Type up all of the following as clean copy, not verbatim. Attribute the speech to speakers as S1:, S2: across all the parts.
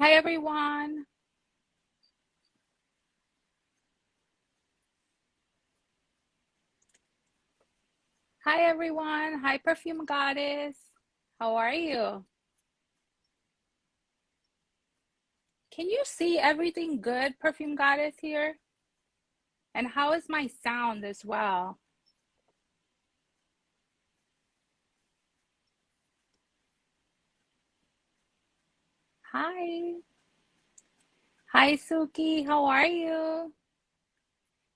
S1: Hi, everyone. Hi, everyone. Hi, Perfume Goddess. How are you? Can you see everything good, Perfume Goddess here? And how is my sound as well? Hi. Hi, Suki. How are you?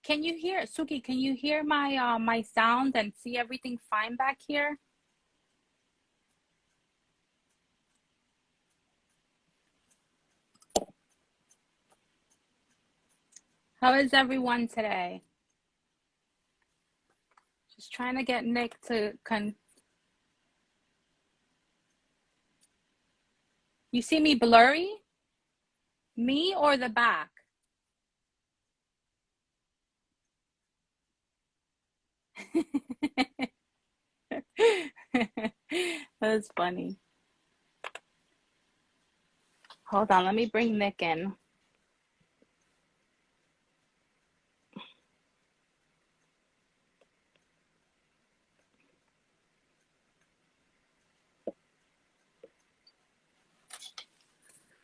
S1: Can you hear, Suki, can you hear my sound and see everything fine back here? How is everyone today? Just trying to get Nick to You see me blurry? Me or the back? That's funny. Hold on, let me bring Nick in.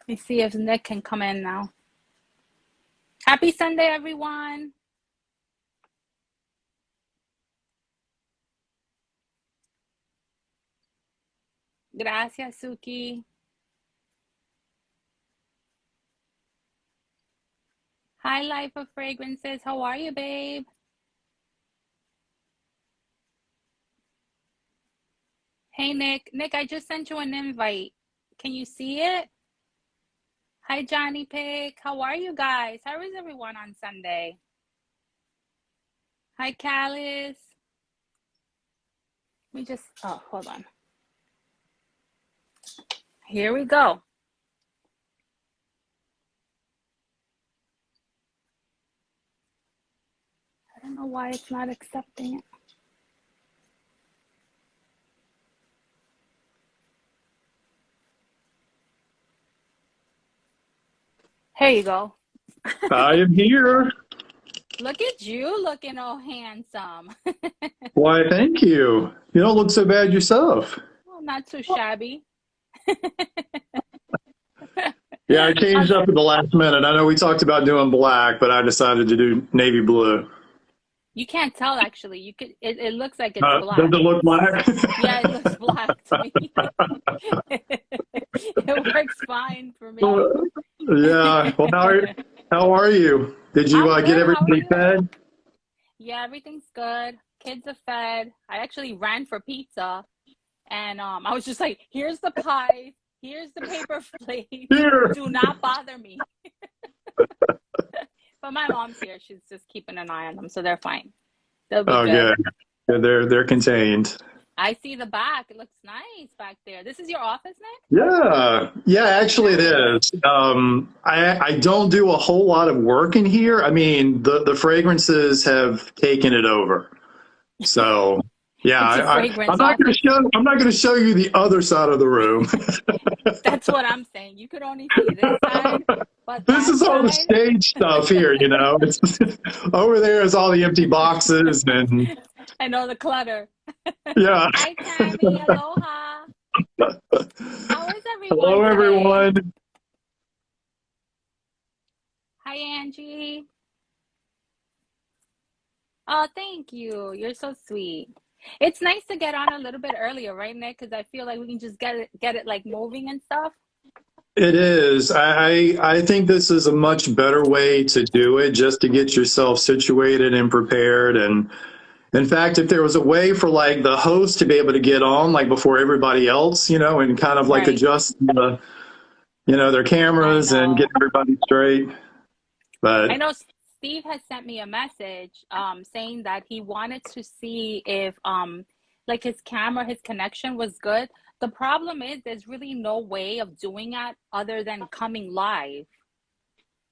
S1: Let me see if Nick can come in now. Happy Sunday, everyone. Gracias, Suki. Hi, Life of Fragrances. How are you, babe? Hey, Nick. Nick, I just sent you an invite. Can you see it? Hi, Johnny Pig. How are you guys? How is everyone on Sunday? Hi, Callis. Hold on. Here we go. I don't know why it's not accepting it. Here you go.
S2: I am here.
S1: Look at you looking all handsome.
S2: Why, thank you. You don't look so bad yourself.
S1: Well, not too shabby.
S2: Yeah, I changed
S1: How's,
S2: up at the last minute. I know we talked about doing black, but I decided to do navy blue.
S1: you can't tell actually. It looks like it's
S2: Does
S1: black.
S2: it look black?
S1: Yeah, it looks black to me. It works fine for me.
S2: Yeah. Well, how are you? Did you
S1: I'm
S2: get
S1: good. How are
S2: everybody
S1: you?
S2: fed?
S1: Yeah, everything's good. Kids are fed. I actually ran for pizza and I was just like, here's the pie, here's the paper plates.
S2: Here.
S1: Do not bother me. But my mom's here. She's just keeping an eye on them, so they're fine. They'll be
S2: Oh,
S1: good.
S2: good. Yeah, they're contained.
S1: I see the back. It looks nice back there. This is your office, Nick?
S2: Yeah, yeah,
S1: Oh,
S2: actually it
S1: nice.
S2: is. I don't do a whole lot of work in here. I mean, the fragrances have taken it over. So yeah,
S1: It's your
S2: I'm
S1: fragrance
S2: not going to
S1: office.
S2: show you the other side of the room.
S1: That's what I'm saying. You could only see this side, but
S2: This
S1: that
S2: is all the
S1: side,
S2: stage stuff here, you know. It's over there is all the empty boxes and
S1: I know the clutter.
S2: yeah.
S1: Hi, Tammy. Aloha. How is everyone
S2: Hello,
S1: today?
S2: everyone.
S1: Hi, Angie. Oh, thank you. You're so sweet. It's nice to get on a little bit earlier, right, Nick? Because I feel like we can just get it like moving and stuff.
S2: It is. I think this is a much better way to do it, just to get yourself situated and prepared. And in fact, if there was a way for like the host to be able to get on like before everybody else, you know, and kind of like
S1: Right.
S2: adjust their
S1: I
S2: cameras and get
S1: know.
S2: everybody straight.
S1: I
S2: But
S1: know Steve has sent me a message saying that he wanted to see if like his camera, his connection was good. The problem is there's really no way of doing that other than coming live.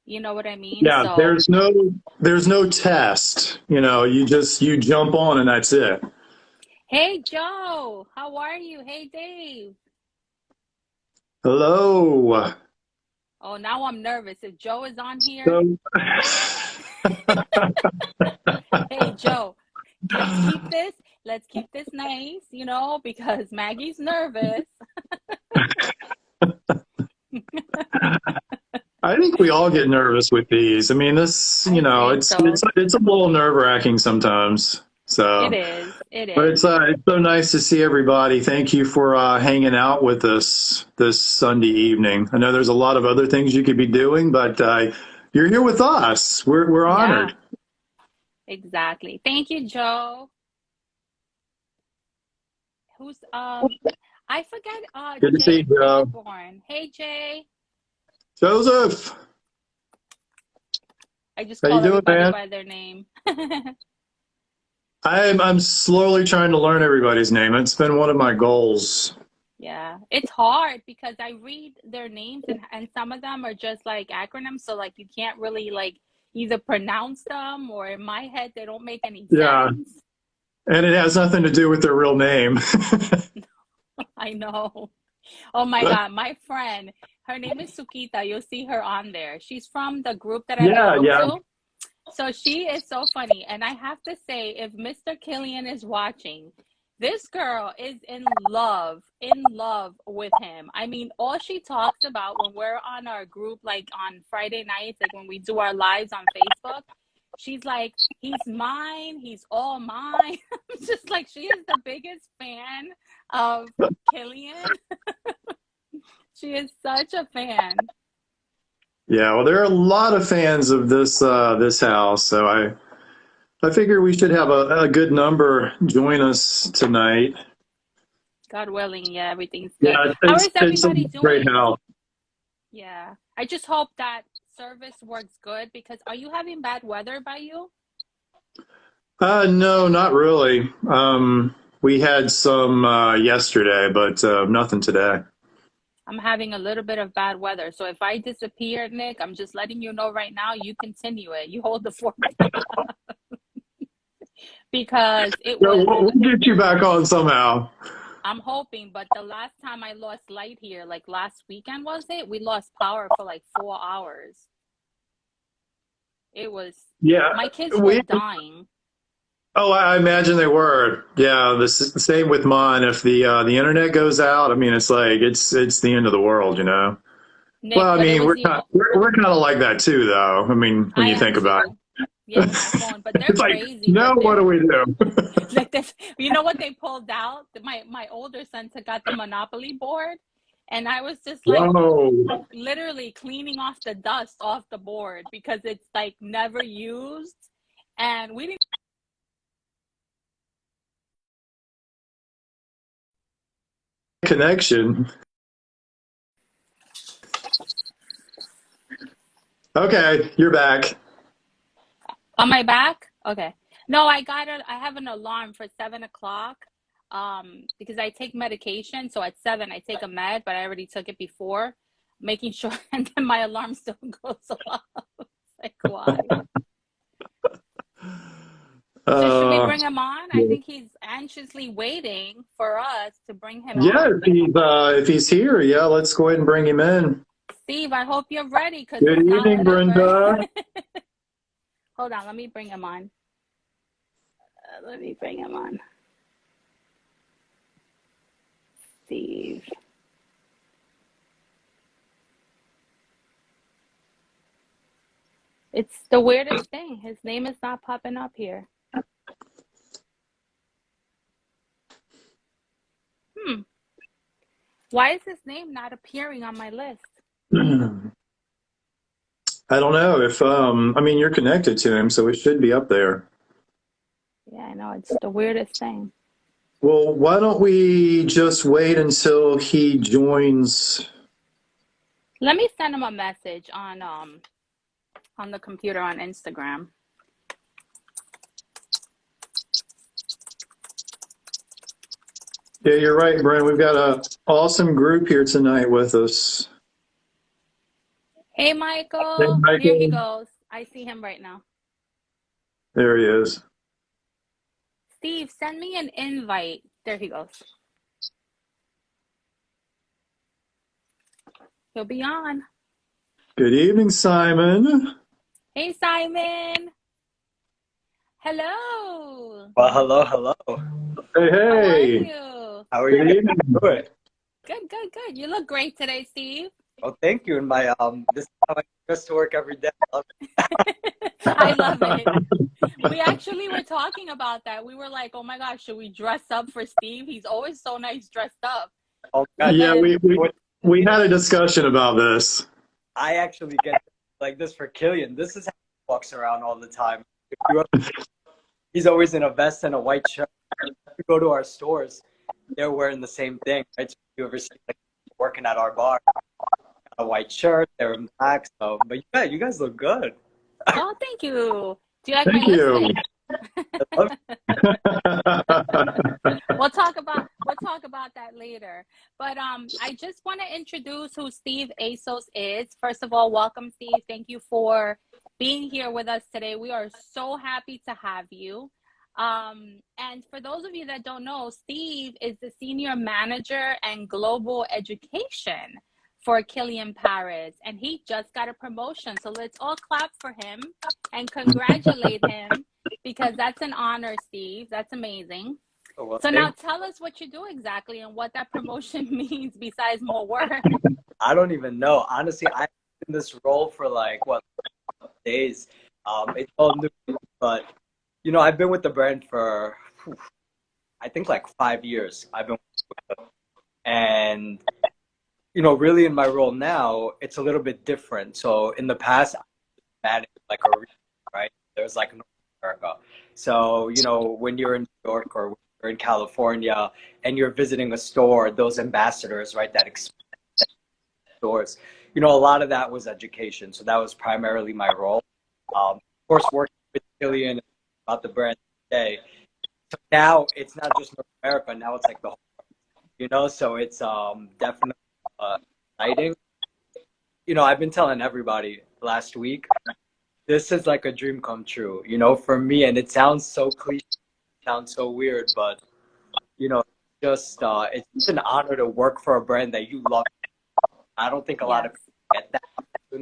S1: You know what I mean?
S2: yeah,
S1: So,
S2: there's no test. You know, you jump on and that's it.
S1: hey Joe, how are you? Hey Dave.
S2: Hello.
S1: Oh, now I'm nervous. If Joe is on here,
S2: So,
S1: hey Joe, let's keep this. Let's keep this nice, because Maggie's nervous.
S2: I think we all get nervous with these. I mean, this,
S1: I think
S2: it's
S1: so.
S2: it's a little nerve-wracking sometimes.
S1: It
S2: So,
S1: is. It
S2: but
S1: is.
S2: it's so nice to see everybody. Thank you for hanging out with us this Sunday evening. I know there's a lot of other things you could be doing, but you're here with us. We're
S1: Yeah,
S2: honored.
S1: exactly. Thank you, Joe. Who's I forget
S2: Good to see
S1: Jay
S2: you, Joe.
S1: Claiborne. Hey Jay.
S2: Joseph,
S1: I just
S2: how you
S1: call
S2: doing,
S1: everybody
S2: man?
S1: by their name.
S2: I'm slowly trying to learn everybody's name. It's been one of my goals.
S1: Yeah, it's hard because I read their names and some of them are just like acronyms, so like you can't really like either pronounce them or in my head they don't make any
S2: Yeah,
S1: sense.
S2: and it has nothing to do with their real name.
S1: I know. Oh my God, my friend, her name is Sukita. You'll see her on there. She's from the group that I
S2: Yeah,
S1: belong
S2: yeah.
S1: to. So she is so funny. And I have to say, if Mr. Kilian is watching, this girl is in love with him. I mean, all she talks about when we're on our group, like on Friday nights, like when we do our lives on Facebook, she's like, he's mine, he's all mine. Just like she is the biggest fan of Kilian. She is such a fan.
S2: Yeah, well, there are a lot of fans of this house, so I figure we should have a good number join us tonight.
S1: God willing, yeah, everything's good.
S2: Yeah,
S1: How is
S2: it's a
S1: everybody
S2: great
S1: doing?
S2: house.
S1: Yeah. I just hope that service works good because are you having bad weather by you?
S2: No, not really. We had some yesterday, but nothing today.
S1: I'm having a little bit of bad weather. So if I disappear, Nick, I'm just letting you know right now, you continue it. You hold the fort because it
S2: Yeah,
S1: was,
S2: we'll get you back on somehow.
S1: I'm hoping, but the last time I lost light here, like last weekend, was it? We lost power for like 4 hours. It was,
S2: Yeah,
S1: my kids were
S2: we.
S1: dying.
S2: Oh, I imagine they were. Yeah, the same with mine. If the internet goes out, I mean, it's like it's the end of the world, you know.
S1: Nick,
S2: Well, I
S1: but it
S2: mean,
S1: was the,
S2: we're kind of like that too, though. I mean, when
S1: I
S2: you
S1: am
S2: think about
S1: too. Yeah,
S2: it,
S1: with my phone, but they're
S2: it's like,
S1: crazy
S2: no,
S1: with
S2: what do
S1: their
S2: we do?
S1: like this. You know what they pulled out? My older son got the Monopoly board, and I was just like
S2: Whoa,
S1: literally cleaning off the dust off the board because it's like never used, and we didn't.
S2: connection. Okay, you're back.
S1: Am I back? Okay. No, I got it. I have an alarm for 7 o'clock. Because I take medication, so at 7 I take a med, but I already took it before, making sure, and then my alarm still goes off. Like why? So should we
S2: Uh,
S1: bring him on? I think he's anxiously waiting for us to bring him
S2: yeah,
S1: on.
S2: if he's here, yeah, let's go ahead and bring him in.
S1: Steve, I hope you're ready because
S2: Good
S1: it's not
S2: evening,
S1: whatever.
S2: Brenda.
S1: Hold on, let me bring him on. Let me bring him on. Steve. It's the weirdest thing. His name is not popping up here. Hmm. Why is his name not appearing on my list?
S2: I don't know if I mean you're connected to him, so it should be up there.
S1: Yeah, I know. It's the weirdest thing.
S2: Well, why don't we just wait until he joins?
S1: Let me send him a message on the computer on Instagram.
S2: Yeah, you're right, Brent. We've got a awesome group here tonight with us.
S1: Hey,
S2: Hey,
S1: Michael. There he
S2: Michael.
S1: goes. I see him right now.
S2: There he is.
S1: Steve, send me an invite. There he goes. He'll be on.
S2: Good evening, Simon.
S1: Hey, Simon. Hello.
S3: Well, hello, hello.
S2: Hey,
S1: How are
S2: hey.
S1: you?
S3: How are you
S2: Good
S3: guys
S2: evening.
S3: doing?
S1: Good, good, good. You look great today, Steve.
S3: Well, thank you. And my this is how I dress to work every day. I love
S1: I love it. We actually were talking about that. We were like, oh my gosh, should we dress up for Steve? He's always so nice dressed up.
S3: it. Oh my
S1: So
S3: God,
S2: Yeah,
S1: then,
S2: we had a discussion about this.
S3: I actually get like this for Kilian. This is how he walks around all the time. If you- He's always in a vest and a white shirt. If you go to our stores, they're wearing the same thing. Right? So if you ever see like working at our bar, a white shirt, they're in black. So, but yeah, you guys look good.
S1: oh, thank you. Do you like my
S2: Thank you.
S1: lipstick?
S3: I love
S1: We'll talk about that later. But I just want to introduce who Steve Asos is. First of all, welcome, Steve. Thank you for being here with us today. We are so happy to have you. And for those of you that don't know, Steve is the senior manager and global education for Kilian Paris, and he just got a promotion. So let's all clap for him and congratulate him because that's an honor, Steve. That's amazing.
S3: Well,
S1: So now
S3: thank
S1: tell us what you do exactly and what that promotion means besides more work.
S3: I don't even know. Honestly, I've been in this role for like what days. It's all new, but I've been with the brand for I think like 5 years. I've been with them, and really in my role now, it's a little bit different. So in the past, I managed like a region, right? There's like North America. So when you're in New York or when you're in California and you're visiting a store, those ambassadors, right, that stores. A lot of that was education. So that was primarily my role. Of course, working with Kilian about the brand today. So now it's not just North America. Now it's like the whole, so it's definitely exciting. I've been telling everybody last week, this is like a dream come true, for me. And it sounds so cliche, sounds so weird, but just it's just an honor to work for a brand that you love. I don't think a lot of
S1: Yes.
S3: people get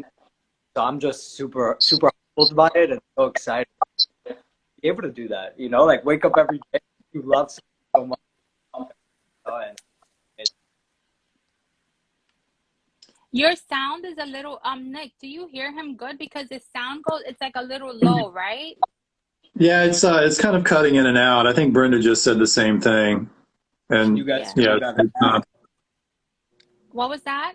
S3: that. So I'm just super, super humbled by it and so excited to be able to do that. Like wake up every day, you love something so much. And it's,
S1: Your sound is a little Nick, do you hear him good? Because his sound goes, it's like a little low, right?
S2: Yeah, it's kind of cutting in and out. I think Brenda just said the same thing.
S3: can you
S2: And
S3: guys
S1: Yeah.
S3: hear
S2: yeah,
S3: me better now?
S1: What was that?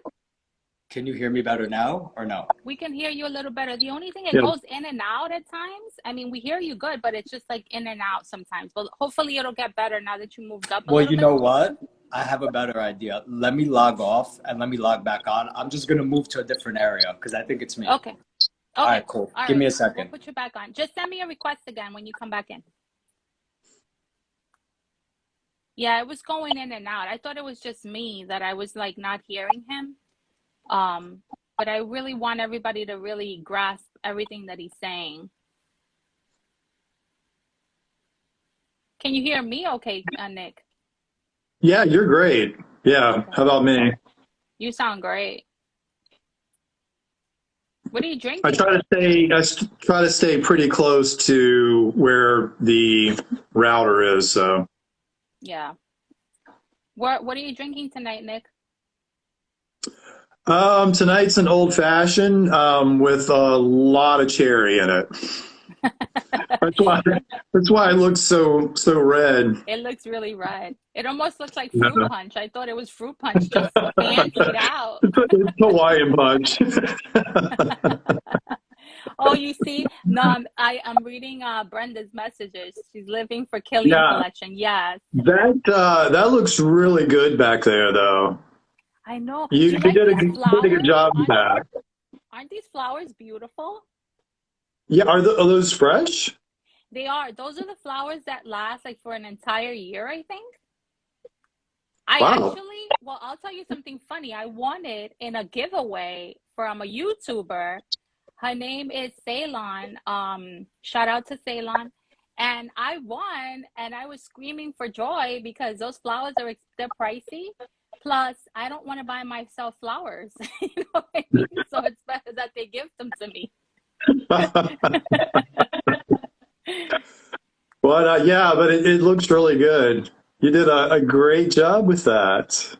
S3: Can you hear me better now or no?
S1: We can hear you a little better. The only thing, it
S2: yeah.
S1: goes in and out at times. I mean, we hear you good, but it's just like in and out sometimes. But hopefully it'll get better now that you moved up a
S3: Well,
S1: little
S3: you
S1: bit.
S3: know what? I have a better idea. Let me log off and let me log back on. I'm just gonna move to a different area because I think it's me.
S1: Okay.
S3: All
S1: Okay,
S3: right,
S1: cool.
S3: cool.
S1: All
S3: Give me
S1: right.
S3: a
S1: We'll
S3: second.
S1: put you back on. Just send me a request again when you come back in. Yeah, it was going in and out. I thought it was just me that I was like not hearing him. Um, but I really want everybody to really grasp everything that he's saying. Can you hear me okay, Nick?
S2: Yeah, you're great. Yeah.
S1: Okay.
S2: How about me?
S1: You sound great. What are you
S2: I
S1: drinking?
S2: try to stay pretty close to where the router is. So
S1: Yeah. What are you drinking tonight, Nick?
S2: tonight's an old fashioned with a lot of cherry in it. That's why that's why it looks so red.
S1: It looks really red. It almost looks like fruit punch. I thought it was fruit punch just fancied out.
S2: It's Hawaiian punch.
S1: Oh, you see? No, I'm reading Brenda's messages. She's living for Kilian
S2: Yeah,
S1: collection. Yes.
S2: that looks really good back there, though.
S1: I know.
S2: You,
S1: Do you
S2: you
S1: like
S2: did
S1: these
S2: a good
S1: flowers?
S2: job with that.
S1: Aren't these flowers beautiful?
S2: Yeah, are those fresh?
S1: They are. Those are the flowers that last like for an entire year, I think. I
S2: Wow.
S1: actually, well, I'll tell you something funny. I won it in a giveaway from a YouTuber. Her name is Ceylon. Shout out to Ceylon. And I won, and I was screaming for joy because those flowers they're pricey. Plus, I don't want to buy myself flowers. You know what I mean? So it's better that they give them to me.
S2: But yeah, but it looks really good. You did a great job with that.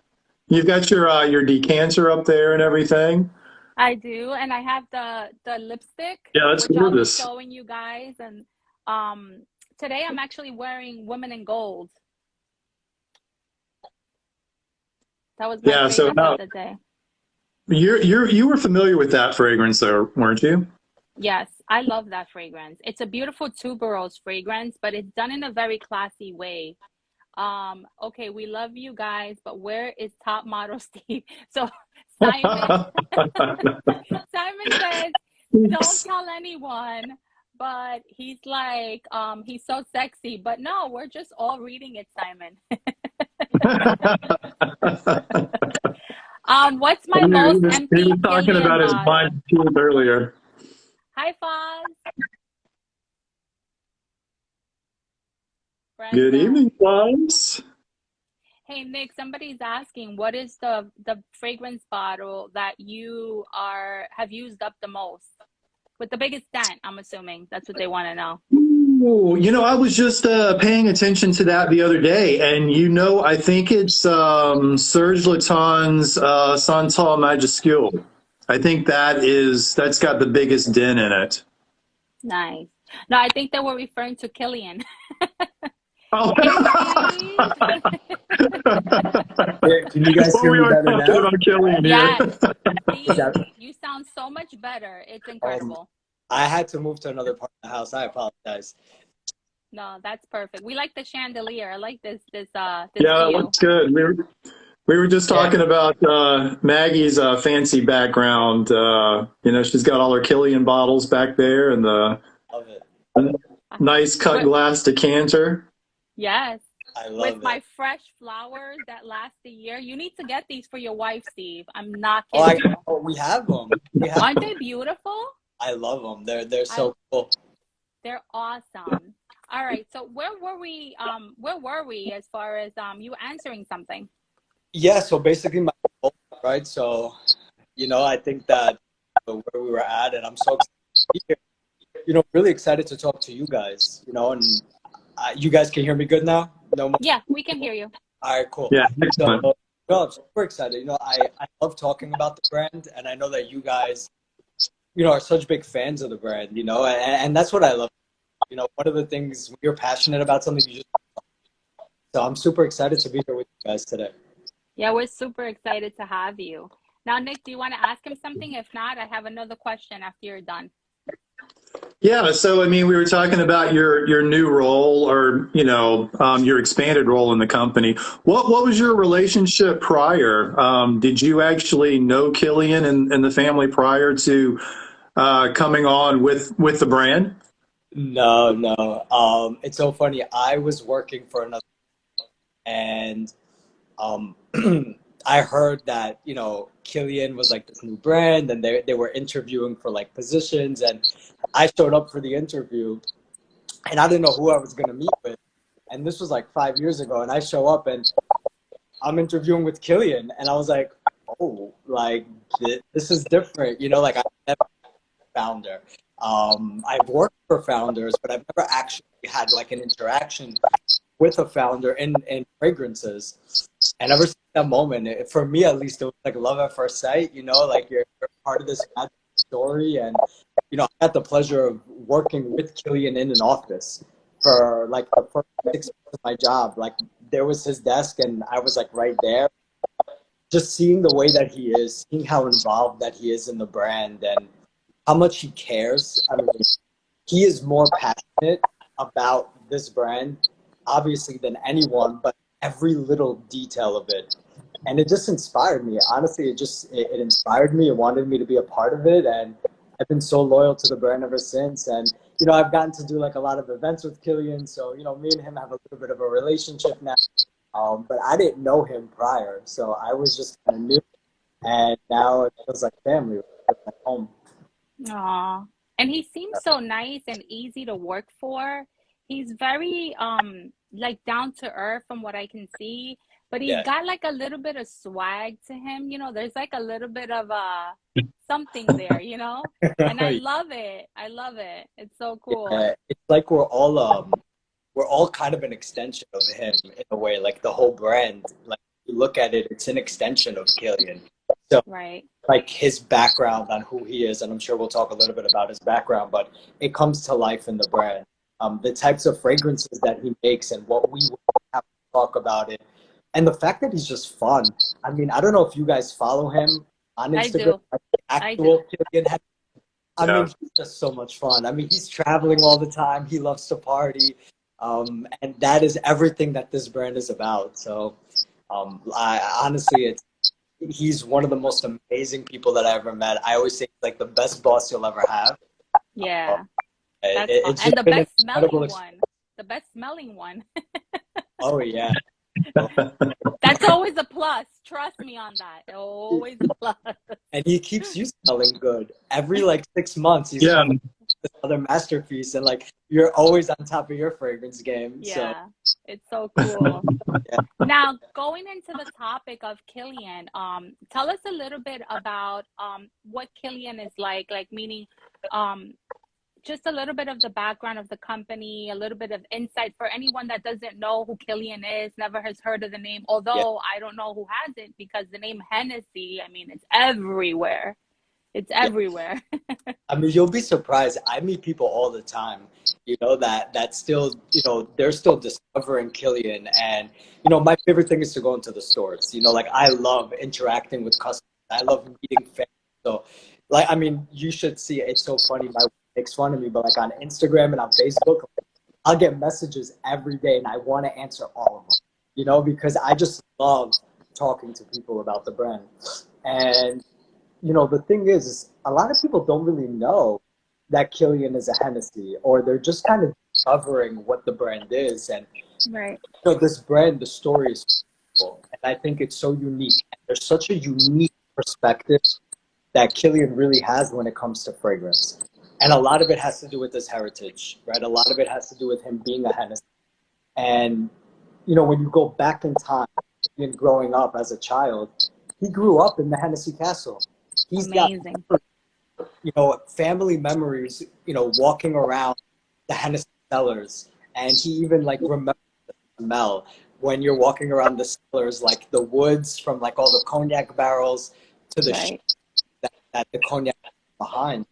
S2: You've got your decanter up there and everything.
S1: I do, and I have the lipstick,
S2: Yeah, that's
S1: which I'll be
S2: gorgeous.
S1: showing you guys. And um, today I'm actually wearing Women in Gold. That was my
S2: Yeah, so
S1: fragrance of
S2: now
S1: the day.
S2: you were familiar with that fragrance, though, weren't you?
S1: Yes, I love that fragrance. It's a beautiful tuberose fragrance, but it's done in a very classy way. Okay, we love you guys, but where is top model Steve? So Simon, Simon says, don't tell anyone, but he's like, he's so sexy. But no, we're just all reading it, Simon. What's my most
S2: He
S1: empty
S2: was talking
S1: Kilian
S2: about his
S1: bottle?
S2: blind tooth earlier.
S1: Hi, Foz.
S2: Good
S1: Brenda.
S2: evening, guys.
S1: Hey Nick, somebody's asking what is the fragrance bottle that you are have used up the most? With the biggest dent, I'm assuming. That's what they want to know.
S2: Ooh, I was just paying attention to that the other day, and I think it's Serge Laton's Santal Majuscule. I think that's got the biggest dent in it.
S1: Nice. No, I think they were referring to Kilian.
S2: Oh.
S1: Hey Steve.
S3: Yeah, can you guys
S2: Well,
S3: hear
S2: we
S3: me
S2: are
S3: better
S2: talking
S3: now?
S2: about Killian here.
S1: Yes.
S3: Is
S1: Steve,
S3: that,
S1: you sound so much better. It's
S3: um,
S1: incredible.
S3: I had to move to another part of the house. I apologize.
S1: No, that's perfect. We like the chandelier. I like this
S2: Yeah, that
S1: view.
S2: looks good. We were just
S3: Yeah,
S2: talking about Maggie's fancy background. She's got all her Killian bottles back there and the
S3: I love it.
S1: Uh,
S2: nice cut
S1: With,
S2: glass decanter.
S1: yes.
S3: I
S1: With
S3: love it.
S1: my fresh flowers that last a year. You need to get these for your wife, Steve. I'm not
S3: Oh,
S1: kidding you.
S3: we have them. We have.
S1: Aren't they beautiful?
S3: I love them. They're
S1: I
S3: so cool.
S1: they're awesome. All right. So where were we as far as you answering something?
S3: Yeah. So basically, my goal, right. So, I think that where we were at, and I'm so excited to be here. Really excited to talk to you guys. And you guys can hear me good now. No more.
S1: Yeah, we can hear you.
S3: All right. Cool.
S2: Yeah,
S3: So,
S2: excellent.
S3: no, I'm super excited. I love talking about the brand, and I know that you guys, are such big fans of the brand. And that's what I love. One of the things when you're passionate about something, you just. So I'm super excited to be here with you guys today.
S1: Yeah, we're super excited to have you. Now, Nick, do you want to ask him something? If not, I have another question after you're done.
S2: Yeah, so I mean, we were talking about your new role, or your expanded role in the company. What was your relationship prior? Did you actually know Killian and the family prior to coming on with the brand?
S3: No, no. It's so funny. I was working for another, and um, I heard that Kilian was like this new brand, and they were interviewing for like positions, and I showed up for the interview, and I didn't know who I was gonna meet with, and this was like 5 years ago, and I show up and I'm interviewing with Kilian, and I was like, oh, like this is different, like I've never been a founder. I've worked for founders, but I've never actually had like an interaction with a founder in fragrances. And ever since that moment, for me at least, it was like love at first sight. Like you're part of this magic story, and I had the pleasure of working with Kilian in an office for like the first 6 months of my job. Like there was his desk, and I was like right there, just seeing the way that he is, seeing how involved that he is in the brand, and how much he cares. I mean, he is more passionate about this brand, obviously, than anyone, but every little detail of it. And it just inspired me. Honestly, it inspired me. It wanted me to be a part of it. And I've been so loyal to the brand ever since. And, I've gotten to do like a lot of events with Kilian. So, me and him have a little bit of a relationship now. But I didn't know him prior. So I was just kind of new. And now it feels like family. It's like home.
S1: Aw. And he seems so nice and easy to work for. He's very like down to earth from what I can see, but he's
S3: Yeah.
S1: got like a little bit of swag to him. You know, there's like a little bit of something there, you know? And I love it. I love it. It's so cool.
S3: Yeah, it's like we're all kind of an extension of him in a way. Like the whole brand, like you look at it, it's an extension of Kilian. So
S1: Right.
S3: like his background on who he is, and I'm sure we'll talk a little bit about his background, but it comes to life in the brand. The types of fragrances that he makes and what we have to talk about it, and the fact that he's just fun. I mean, I don't know if you guys follow him on
S1: I
S3: Instagram,
S1: do.
S3: like the
S1: I do.
S3: actual Kilian. I
S2: Yeah.
S3: mean, he's just so much fun. I mean, he's traveling all the time. He loves to party, and that is everything that this brand is about. So, I honestly, he's one of the most amazing people that I ever met. I always say he's like the best boss you'll ever have. Um,
S1: Yeah. That's
S3: it's
S1: and
S3: just
S1: the
S3: been an
S1: best
S3: incredible
S1: smelling
S3: experience.
S1: one. The best smelling one.
S3: Oh yeah.
S1: That's always a plus. Trust me on that. Always a plus.
S3: And he keeps you smelling good. Every like 6 months, he's
S2: Yeah.
S3: coming with this other masterpiece, and like you're always on top of your fragrance game. So
S1: Yeah. It's so cool.
S3: yeah,
S1: Now, going into the topic of Kilian, tell us a little bit about what Kilian is like meaning um just a little bit of the background of the company, a little bit of insight for anyone that doesn't know who Kilian is, never has heard of the name,
S3: yeah.
S1: although I don't know who hasn't because the name Hennessy, I mean, it's everywhere. It's
S3: Yeah.
S1: everywhere.
S3: I mean, you'll be surprised. I meet people all the time, that still, they're still discovering Kilian. And, my favorite thing is to go into the stores. Like I love interacting with customers. I love meeting fans. So, like, I mean, you should see it. It's so funny. My wife makes fun of me, but like on Instagram and on Facebook, I'll get messages every day and I want to answer all of them, because I just love talking to people about the brand. And the thing is a lot of people don't really know that Kilian is a Hennessy, or they're just kind of discovering what the brand is. And
S1: Right.
S3: this brand, the story is cool, and I think it's so unique. There's such a unique perspective that Kilian really has when it comes to fragrance, and a lot of it has to do with his heritage, right? A lot of it has to do with him being a Hennessy, and when you go back in time, and growing up as a child, he grew up in the Hennessy Castle. He's got
S1: Amazing.
S3: family memories, walking around the Hennessy cellars. And he even like remembers the smell when you're walking around the cellars, like the woods from like all the cognac barrels to the
S1: Right.
S3: that the cognac is behind.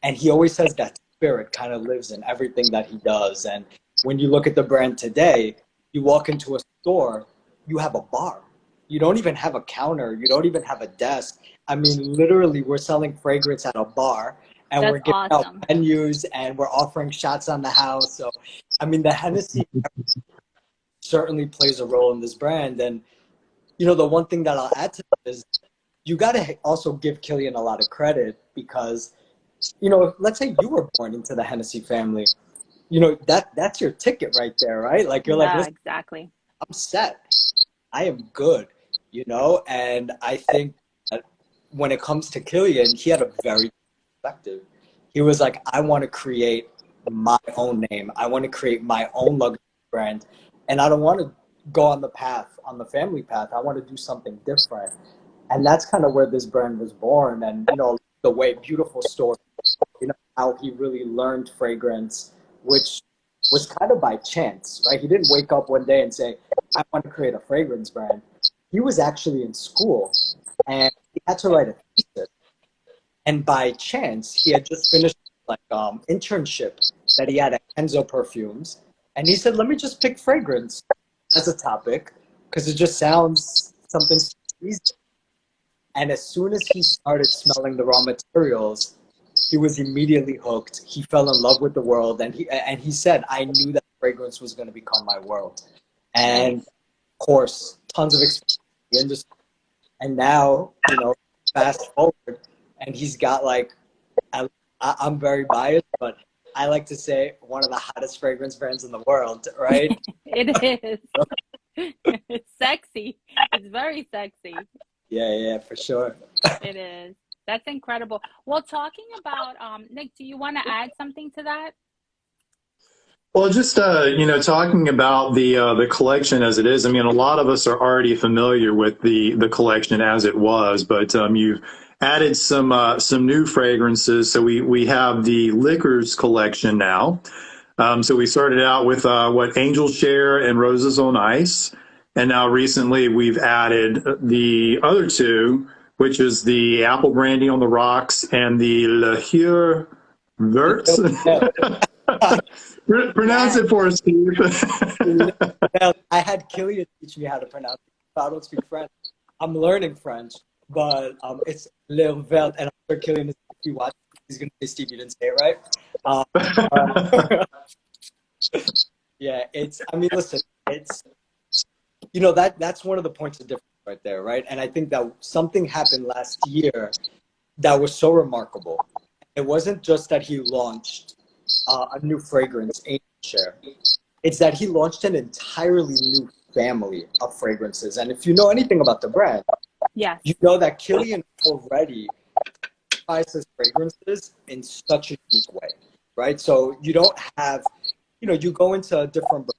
S3: And he always says that spirit kind of lives in everything that he does. And when you look at the brand today, you walk into a store, you have a bar. You don't even have a counter. You don't even have a desk. I mean, literally, we're selling fragrance at a bar, and we're
S1: That's
S3: giving out
S1: awesome.
S3: menus, and we're offering shots on the house. So, I mean, the Hennessy certainly plays a role in this brand. And, the one thing that I'll add to that is you got to also give Kilian a lot of credit because, let's say you were born into the Hennessy family. That's your ticket right there, right? Like, you're like,
S1: Yeah,
S3: listen,
S1: exactly.
S3: I'm set. I am good, and I think that when it comes to Kilian, he had a very perspective. He was like, I want to create my own name. I want to create my own luxury brand. And I don't want to go on the family path. I want to do something different. And that's kind of where this brand was born. And, the way beautiful story, how he really learned fragrance, which was kind of by chance, right? He didn't wake up one day and say, I want to create a fragrance brand. He was actually in school and he had to write a thesis. And by chance, he had just finished like internship that he had at Enzo Perfumes. And he said, let me just pick fragrance as a topic because it just sounds something easy. And as soon as he started smelling the raw materials, he was immediately hooked. He fell in love with the world, and he said, "I knew that fragrance was going to become my world." And
S1: Nice.
S3: of course, tons of experience in the industry. And now, fast forward, and he's got like, I'm very biased, but I like to say one of the hottest fragrance brands in the world, right?
S1: It is. It's sexy. It's very sexy.
S3: Yeah, for sure.
S1: It is. That's incredible. Well, talking about Nick, do you want to add something to that?
S2: Well, just talking about the collection as it is. I mean, a lot of us are already familiar with the collection as it was, but you've added some new fragrances. So we have the liquors collection now. So we started out with what Angel Share and Roses on Ice, and now recently we've added the other two, which is the Apple Brandy on the Rocks and the Le Heur Vert. Pronounce
S3: Yeah.
S2: it for us, Steve.
S3: Well, I had Kilian teach me how to pronounce it. I don't speak French. I'm learning French, but it's Le Vert, and I'm sure Kilian is, if you watch, he's going to say, Steve, you didn't say it right. Uh, yeah, I mean, listen, it's, that's one of the points of difference right there, right? And I think that something happened last year that was so remarkable. It wasn't just that he launched a new fragrance, Angel Share. It's that he launched an entirely new family of fragrances. And if you know anything about the brand,
S1: Yes.
S3: you know that Kilian already tries his fragrances in such a unique way, right? So you don't have, you go into a different brand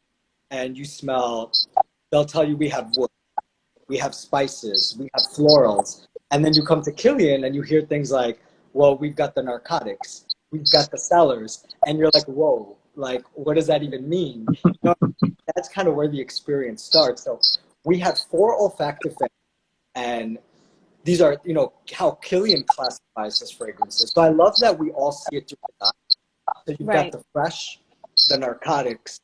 S3: and you smell, they'll tell you we have wood, we have spices, we have florals. And then you come to Kilian and you hear things like, well, we've got the narcotics, we've got the sellers. And you're like, whoa, like, what does that even mean? That's kind of where the experience starts. So we had 4 olfactive families, and these are, how Kilian classifies his fragrances. So I love that we all see it through the eyes. So you've got
S1: Right.
S3: the fresh, the narcotics,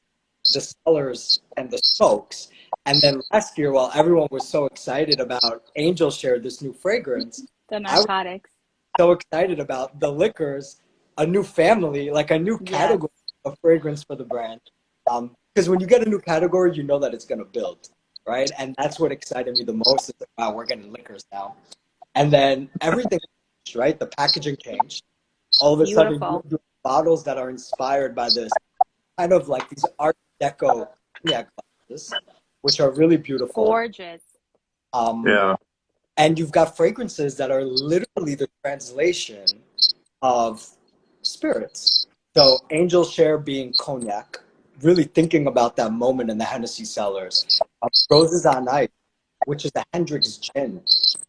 S3: the sellers, and the smokes. And then last year, while everyone was so excited about Angel Share, this new fragrance,
S1: The
S3: I was
S1: narcotics.
S3: so excited about the liquors, a new family, like a new
S1: Yes.
S3: category of fragrance for the brand. Because when you get a new category, you know that it's going to build, right? And that's what excited me the most is that, wow, we're getting liquors now. And then everything changed, right? The packaging changed. All of a sudden,
S1: Beautiful.
S3: you have bottles that are inspired by this kind of like these Art Deco cognac glasses, which are really beautiful.
S1: Gorgeous.
S2: Yeah.
S3: And you've got fragrances that are literally the translation of spirits. So Angel Share being cognac, really thinking about that moment in the Hennessy cellars. Roses on Ice, which is a Hendrix gin,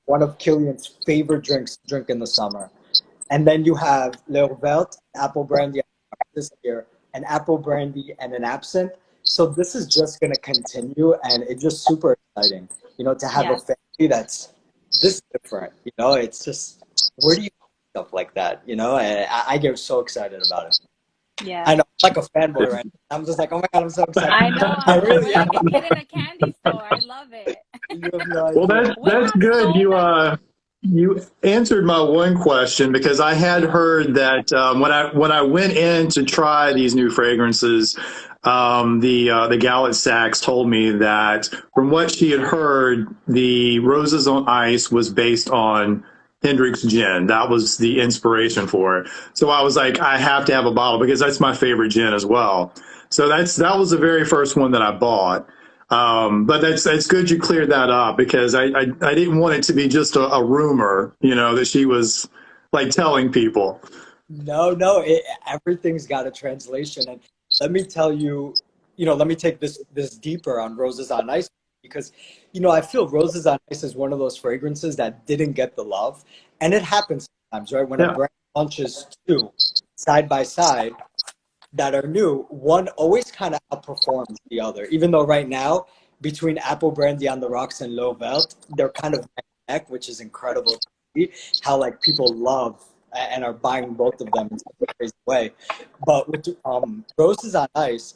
S3: one of Kilian's favorite drinks to drink in the summer. And then you have Le Vert, apple brandy this year, an apple brandy and an absinthe. So this is just going to continue, and it's just super exciting, to have
S1: Yes.
S3: a family that's this different. It's just, where do you do stuff like that? And I get so excited about it.
S1: Yeah.
S3: I know, I'm like a fanboy right now. I'm just like, oh my God, I'm so excited.
S1: I know.
S3: I
S1: I'm
S3: really
S1: like
S3: am.
S1: a kid in a candy store. I love it.
S3: You have no
S2: Well,
S3: idea.
S1: We
S2: that's
S1: have
S2: good.
S1: so many.
S2: You answered my one question because I had heard that when I went in to try these new fragrances, the gal at Saks told me that from what she had heard, the Roses on Ice was based on Hendrix gin. That was the inspiration for it. So I was like, I have to have a bottle because that's my favorite gin as well. So that was the very first one that I bought. But that's good you cleared that up because I didn't want it to be just a rumor, that she was like telling people.
S3: No, everything's got a translation. And let me tell you, let me take this deeper on Roses on Ice because, I feel Roses on Ice is one of those fragrances that didn't get the love. And it happens sometimes, right? When a
S2: Yeah.
S3: brand launches 2 side by side that are new, one always kind of outperforms the other. Even though right now, between Apple Brandy on the Rocks and Low Velt, they're kind of neck and neck, which is incredible to see how like people love and are buying both of them in such a crazy way. But with Roses on Ice,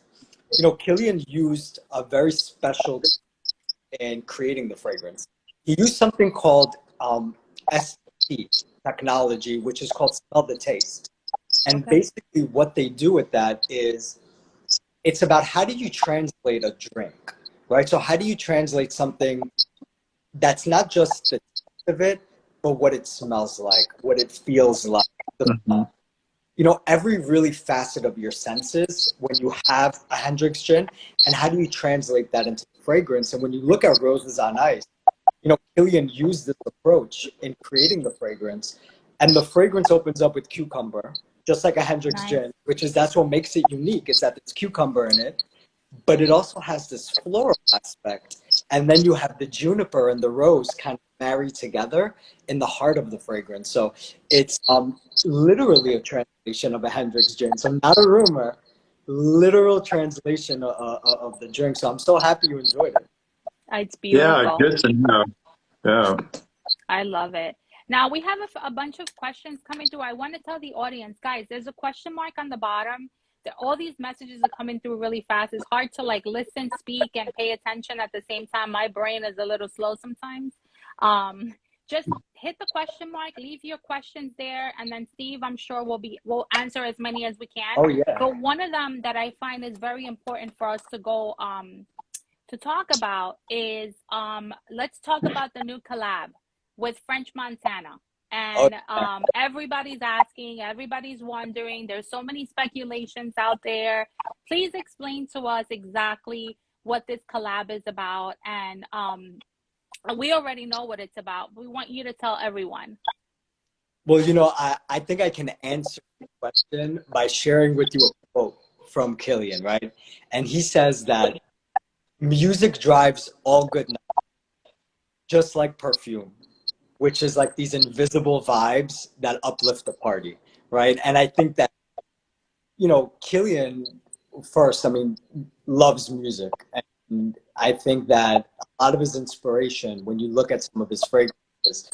S3: Kilian used a very special in creating the fragrance. He used something called ST technology, which is called Smell the Taste. And
S1: Okay.
S3: basically what they do with that is it's about how do you translate a drink, right? So how do you translate something that's not just the taste of it, but what it smells like, what it feels like.
S2: Mhm.
S3: Every really facet of your senses when you have a Hendrix gin, and how do you translate that into fragrance? And when you look at Roses on Ice, Kilian used this approach in creating the fragrance, and the fragrance opens up with cucumber, just like a Hendrix
S1: Nice.
S3: gin, that's what makes it unique. It's that there's cucumber in it, but it also has this floral aspect. And then you have the juniper and the rose kind of married together in the heart of the fragrance. So it's literally a translation of a Hendrix gin. So not a rumor, literal translation of the drink. So I'm so happy you enjoyed it.
S1: It's
S2: Yeah,
S1: beautiful.
S2: good to know. Yeah.
S1: I love it. Now we have a bunch of questions coming through. I want to tell the audience, guys, there's a question mark on the bottom. All these messages are coming through really fast. It's hard to like listen, speak, and pay attention at the same time. My brain is a little slow sometimes. Just hit the question mark, leave your questions there, and then Steve, I'm sure we'll answer as many as we can.
S3: Oh yeah.
S1: But one of them that I find is very important for us to go to talk about is let's talk about the new collab with French Montana. And everybody's asking, everybody's wondering. There's so many speculations out there. Please explain to us exactly what this collab is about. And we already know what it's about. We want you to tell everyone.
S3: Well, you know, I think I can answer the question by sharing with you a quote from Kilian, right? And he says that music drives all good nights, just like perfume, which is like these invisible vibes that uplift the party, right? And I think that, you know, Kilian, first, I mean, loves music. And I think that a lot of his inspiration, when you look at some of his fragrances,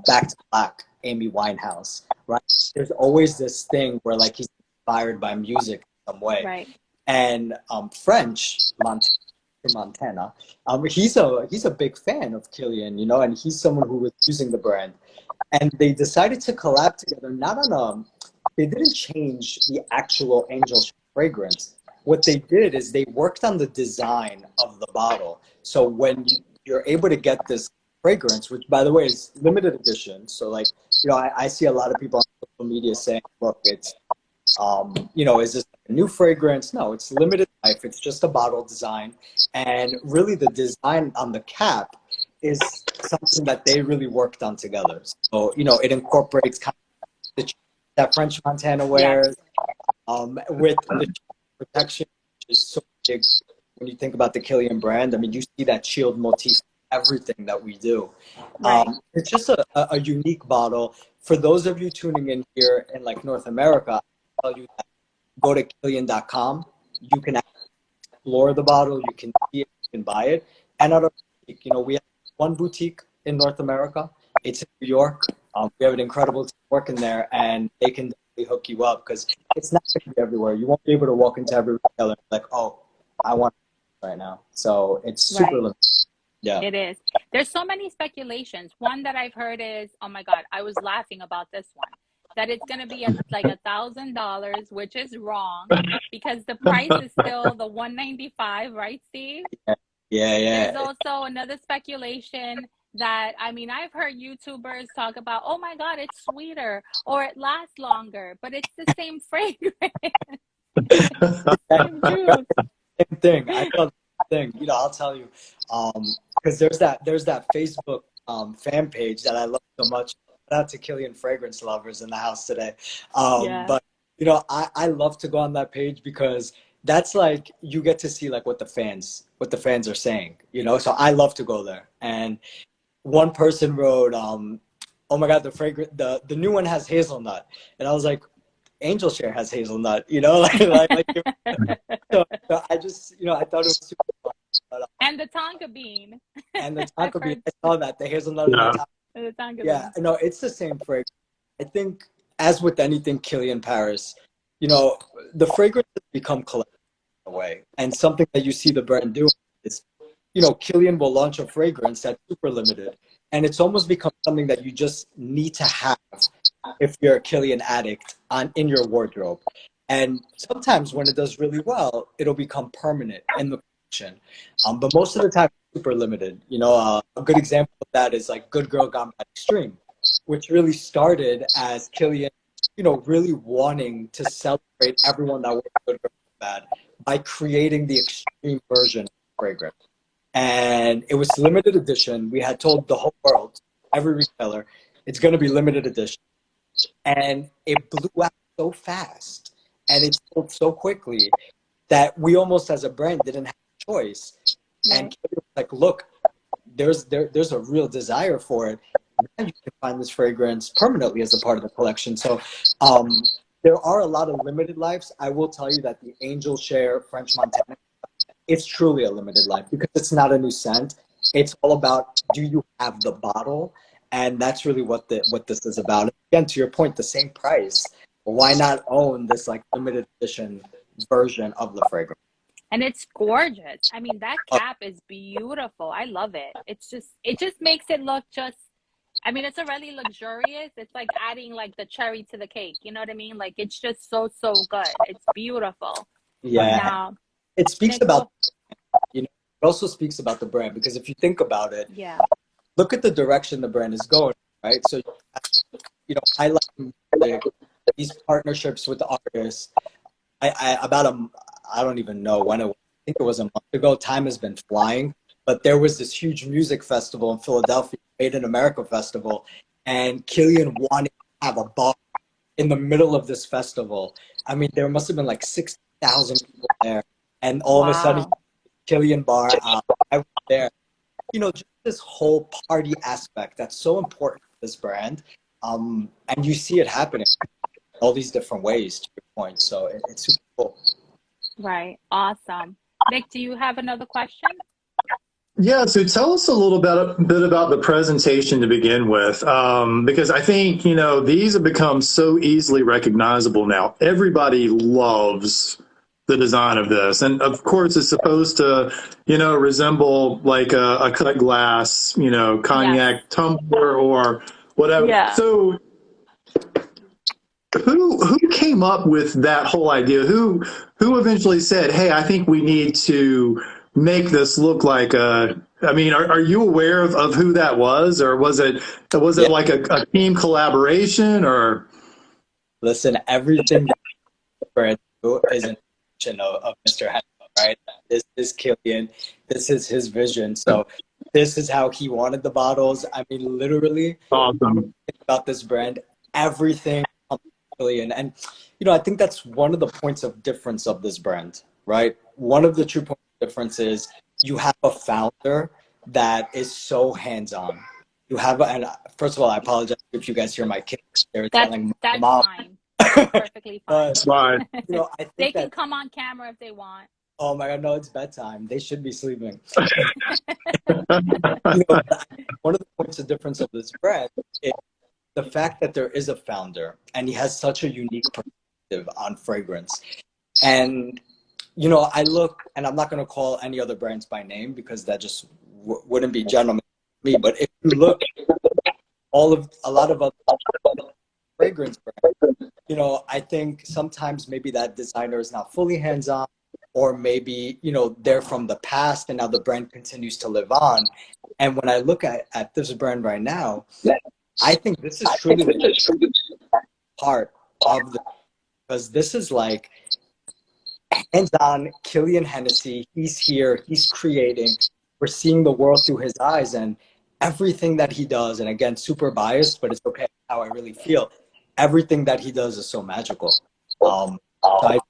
S3: Back to Black, Amy Winehouse, right? There's always this thing where like he's inspired by music in some way.
S1: Right.
S3: And French Montana, he's a big fan of Kilian, you know, and he's someone who was using the brand, and they decided to collab together. Not on they didn't change the actual Angel fragrance. What they did is they worked on the design of the bottle. So when you're able to get this fragrance, which by the way is limited edition, so like, you know, I see a lot of people on social media saying, look, it's you know, is this a new fragrance? No, it's limited life. It's just a bottle design. And really the design on the cap is something that they really worked on together. So, you know, it incorporates kind of that French Montana wears, with the protection, which is so big when you think about the Kilian brand. I mean, you see that shield motif in everything that we do.
S1: Right.
S3: It's just a unique bottle. For those of you tuning in here in like North America, tell you that go to Kilian.com. You can explore the bottle, you can see it, you can buy it. And at our boutique, you know, we have one boutique in North America. It's in New York. We have an incredible team working there, and they can definitely hook you up because it's not going to be everywhere. You won't be able to walk into every retailer and be like, oh, I want it right now. So it's super limited. Yeah.
S1: It is. There's so many speculations. One that I've heard is, oh my God, I was laughing about this one, that it's going to be like $1,000, which is wrong because the price is still the $195, right, Steve?
S3: Yeah.
S1: There's also another speculation that, I mean, I've heard YouTubers talk about, oh my God, it's sweeter or it lasts longer, but it's the same fragrance. Same juice.
S3: Same thing. I thought the same thing. You know, I'll tell you, because there's that Facebook fan page that I love so much. Shout out to Kilian fragrance lovers in the house today. But you know, I love to go on that page because that's like you get to see like what the fans are saying. You know, so I love to go there. And one person wrote, "Oh my God, the new one has hazelnut," and I was like, Angel Share has hazelnut, you know, so I just, you know, I thought it was super fun. But,
S1: and the tonka bean.
S3: And the tonka bean, I saw that, the hazelnut and the tonka bean. No, it's the same fragrance. I think, as with anything Kilian Paris, you know, the fragrance has become collectible in a way. And something that you see the brand doing is, you know, Kilian will launch a fragrance that's super limited. And it's almost become something that you just need to have if you're a Kilian addict in your wardrobe. And sometimes when it does really well, it'll become permanent in the collection. But most of the time, it's super limited. You know, a good example of that is like Good Girl Gone Bad Extreme, which really started as Kilian, you know, really wanting to celebrate everyone that wears Good Girl Gone Bad by creating the extreme version of the fragrance. And it was limited edition. We had told the whole world, every retailer, it's going to be limited edition. And it blew out so fast and it sold so quickly that we almost as a brand didn't have a choice.
S1: Right.
S3: And Kilian was like, look, there's a real desire for it. Now you can find this fragrance permanently as a part of the collection. So there are a lot of limited lives. I will tell you that the Angel Share French Montana, it's truly a limited life because it's not a new scent. It's all about, do you have the bottle? And that's really what this is about. And again, to your point, the same price. Why not own this like limited edition version of the fragrance?
S1: And it's gorgeous. I mean, that cap is beautiful. I love it. It just makes it look just, I mean, it's already luxurious. It's like adding like the cherry to the cake. You know what I mean? Like it's just so, so good. It's beautiful.
S3: Yeah.
S1: Now,
S3: it speaks
S1: Nick,
S3: about, you know, it also speaks about the brand because if you think about it,
S1: yeah,
S3: look at the direction the brand is going, right? So, you know, I like these partnerships with the artists. I don't even know when it was. I think it was a month ago. Time has been flying, but there was this huge music festival in Philadelphia, Made in America Festival, and Kilian wanted to have a bar in the middle of this festival. I mean, there must have been like 60,000 people there, and all of a sudden,
S1: wow.
S3: Kilian bar, I was there. You know, just this whole party aspect that's so important to this brand, and you see it happening in all these different ways. To your point, so it's super cool.
S1: Right. Awesome. Nick, do you have another question?
S2: Yeah, so tell us a little bit about the presentation to begin with, because I think, you know, these have become so easily recognizable now. Everybody loves the design of this. And of course, it's supposed to, you know, resemble like a cut glass, you know,
S1: Yes.
S2: cognac tumbler or whatever.
S1: Yeah.
S2: So who came up with that whole idea? Who eventually said, "Hey, I think we need to make this look like a"? I mean, are you aware of who that was, or was it
S3: Yeah,
S2: like a team collaboration, or?
S3: listen, everything that brand do is an extension of Mr. Hennessy, right? This is Kilian. This is his vision. So this is how he wanted the bottles. I mean, literally,
S2: Awesome.
S3: think about this brand, everything comes from Kilian. And, you know, I think that's one of the points of difference of this brand, right? One of the true points of difference is you have a founder that is so hands-on. You have, and first of all, I apologize if you guys hear my kids. They're telling my
S1: That's
S3: mom.
S1: fine. That's perfectly fine.
S3: But,
S2: That's fine.
S3: you know, I
S1: They
S3: think
S1: can
S3: that,
S1: come on camera if they want.
S3: oh my God, no, it's bedtime. They should be sleeping. You know, one of the points of difference of this brand is the fact that there is a founder and he has such a unique perspective on fragrance. And, you know, I look, and I'm not going to call any other brands by name because that just wouldn't be gentleman to me. But if you look, a lot of other fragrance brands, you know, I think sometimes maybe that designer is not fully hands-on, or maybe, you know, they're from the past and now the brand continues to live on. And when I look at this brand right now, I think this is truly the part of the, because this is like hands-on Kilian Hennessy. He's here, he's creating. We're seeing the world through his eyes and everything that he does. And again, super biased, but it's okay how I really feel. Everything that he does is so magical. So I think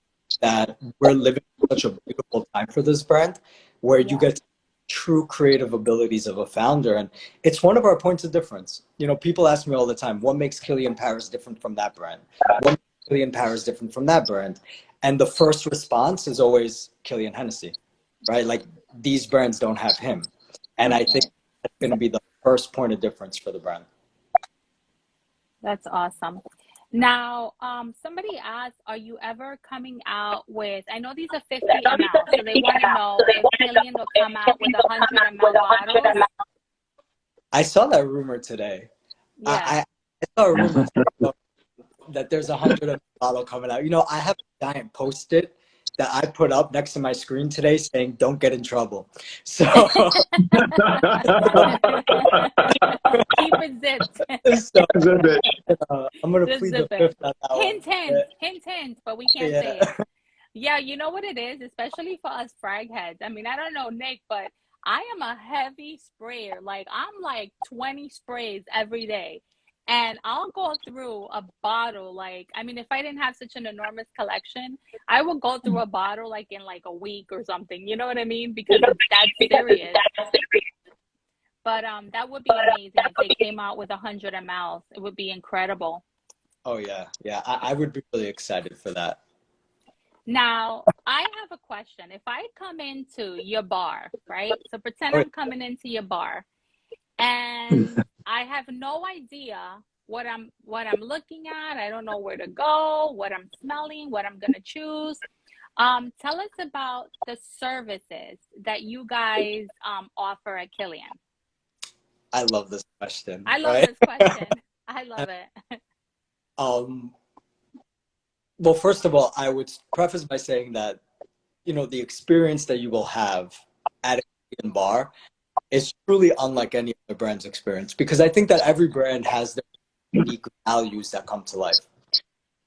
S3: that we're living such a beautiful time for this brand where you get true creative abilities of a founder. And it's one of our points of difference. You know, people ask me all the time, what makes Kilian Paris different from that brand? What makes Kilian Paris different from that brand? And the first response is always Kilian Hennessy, right? Like these brands don't have him. And I think that's going to be the first point of difference for the brand.
S1: That's awesome. Now, somebody asked, are you ever coming out with, I know these are 50 ml, so they want to know if Kilian will come out with 100 ml bottles.
S3: I saw that rumor today.
S1: Yeah.
S3: I saw a rumor today that there's 100 bottle coming out. You know, I have a giant Post-it that I put up next to my screen today saying, don't get in trouble. So
S1: Keep it zipped.
S3: so I'm going to
S1: Just
S3: plead
S1: zip
S3: the
S1: it.
S3: fifth on that one.
S1: Hint, but we can't say it. Yeah, you know what it is, especially for us frag heads. I mean, I don't know, Nick, but I am a heavy sprayer. Like, I'm like 20 sprays every day. And I'll go through a bottle like, I mean, if I didn't have such an enormous collection, I would go through a bottle like in like a week or something. You know what I mean? Because it's that serious. But that would be amazing if they came out with 100 mls. It would be incredible.
S3: Oh yeah, yeah. I would be really excited for that.
S1: Now, I have a question. If I come into your bar, right? So pretend
S3: Oh,
S1: I'm coming into your bar and I have no idea what I'm looking at. I don't know where to go, what I'm smelling, what I'm gonna choose. Tell us about the services that you guys offer at Kilian.
S3: I love this question,
S1: I love
S3: right?
S1: this question. I love it.
S3: Um, well, first of all, I would preface by saying that, the experience that you will have at a Korean bar is truly unlike any other brand's experience, because I think that every brand has their unique values that come to life.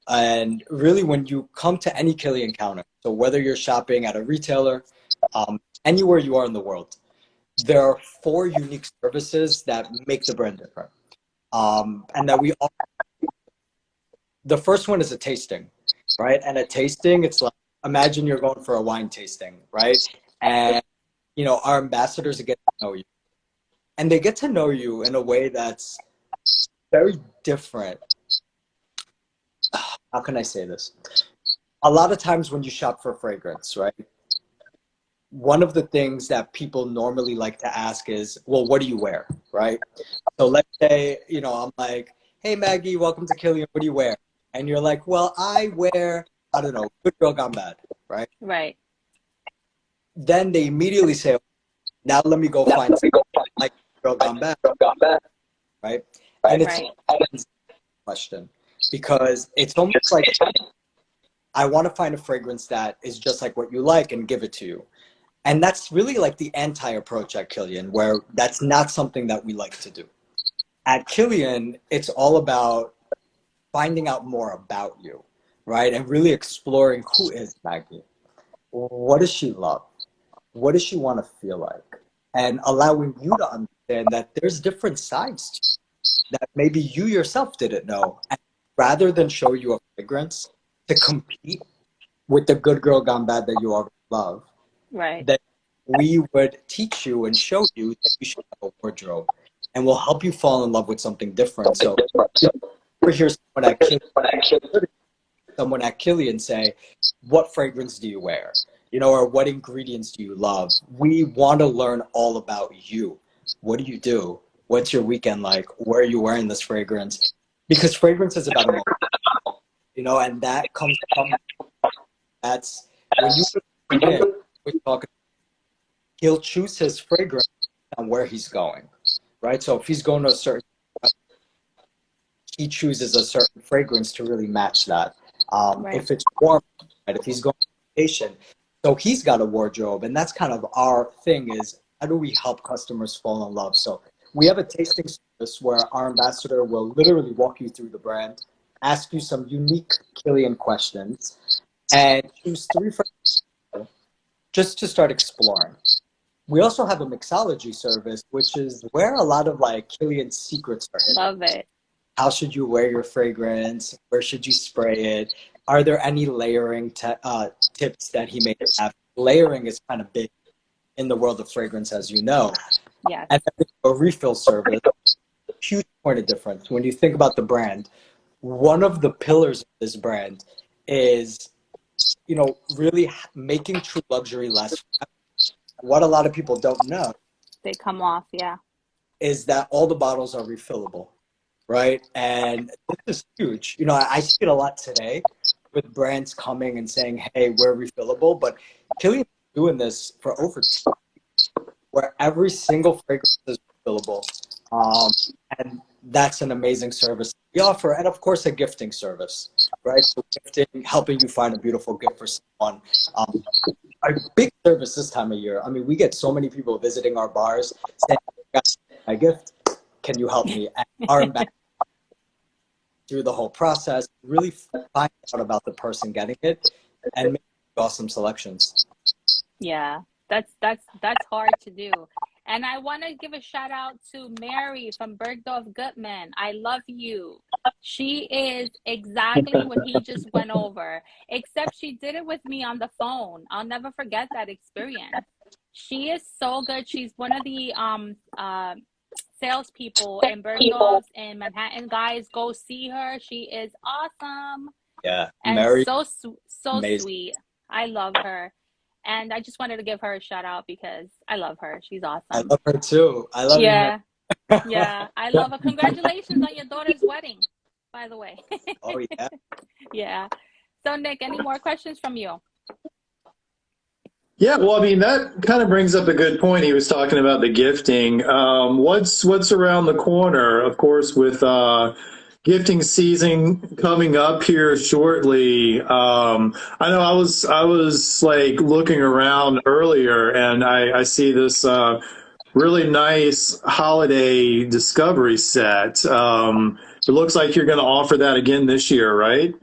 S3: And really, when you come to any Kilian counter, so whether you're shopping at a retailer, anywhere you are in the world, there are four unique services that make the brand different. And that we offer. The first one is a tasting, right? And a tasting, it's like, imagine you're going for a wine tasting, right? And, our ambassadors get to know you. And they get to know you in a way that's very different. How can I say this? A lot of times when you shop for fragrance, right? One of the things that people normally like to ask is, well, what do you wear, right? So let's say, I'm like, hey, Maggie, welcome to Kilian. What do you wear? And you're like, well, I wear, I don't know, good girl gone bad, right?
S1: Right.
S3: Then they immediately say, now let me go find something like good girl gone bad, right? And it's
S1: Right.
S3: a question, because it's almost like I want to find a fragrance that is just like what you like and give it to you. And that's really like the anti-approach at Kilian, where that's not something that we like to do. At Kilian, it's all about finding out more about you, right? And really exploring, who is Maggie? What does she love? What does she want to feel like? And allowing you to understand that there's different sides to you that maybe you yourself didn't know. And rather than show you a fragrance to compete with the good girl gone bad that you already love,
S1: Right.
S3: that we would teach you and show you that you should have a wardrobe, and we'll help you fall in love with something different. So we hear someone at Kilian say, what fragrance do you wear? Or what ingredients do you love? We want to learn all about you. What do you do? What's your weekend like? Where are you wearing this fragrance? Because fragrance is about emotion, and that comes from, that's when we talk, he'll choose his fragrance on where he's going, right? So if he's going to a certain, he chooses a certain fragrance to really match that.
S1: Right.
S3: If it's warm, right? If he's going on vacation, so he's got a wardrobe, and that's kind of our thing, is how do we help customers fall in love? So we have a tasting service where our ambassador will literally walk you through the brand, ask you some unique Kilian questions, and choose three fragrances just to start exploring. We also have a mixology service, which is where a lot of like Kilian secrets are hidden.
S1: Love it.
S3: How should you wear your fragrance? Where should you spray it? Are there any layering tips that he may have? Layering is kind of big in the world of fragrance, as you know.
S1: Yes.
S3: And then a refill service, huge point of difference. When you think about the brand, one of the pillars of this brand is, really making true luxury less. What a lot of people don't know
S1: They come off. Yeah.
S3: is that all the bottles are refillable, right? And this is huge. I see it a lot today with brands coming and saying, hey, we're refillable. But Kilian is doing this for over 2 years, where every single fragrance is refillable. And that's an amazing service we offer. And of course, a gifting service, right? So gifting, helping you find a beautiful gift for someone. A big service this time of year. I mean, we get so many people visiting our bars saying, my gift, can you help me? And our ambassador through the whole process, really find out about the person getting it and make awesome selections.
S1: Yeah. That's hard to do. And I want to give a shout out to Mary from Bergdorf Goodman. I love you. She is exactly what he just went over, except she did it with me on the phone. I'll never forget that experience. She is so good. She's one of the salespeople in Bergdorf's in Manhattan. Guys, go see her. She is awesome
S3: Yeah,
S1: and
S3: Mary,
S1: so
S3: amazing.
S1: sweet. I love her. And I just wanted to give her a shout out because I love her. She's
S3: I
S1: awesome.
S3: love her too. I love you, Mary.
S1: Yeah. Yeah. I love her. Congratulations on your daughter's wedding, by the way.
S3: Oh yeah.
S1: Yeah. So Nick, any more questions from you?
S2: Yeah, well, I mean, that kind of brings up a good point. He was talking about the gifting. What's around the corner? Of course, with gifting season coming up here shortly. I know I was like looking around earlier, and I see this really nice holiday discovery set. It looks like you're going to offer that again this year, right?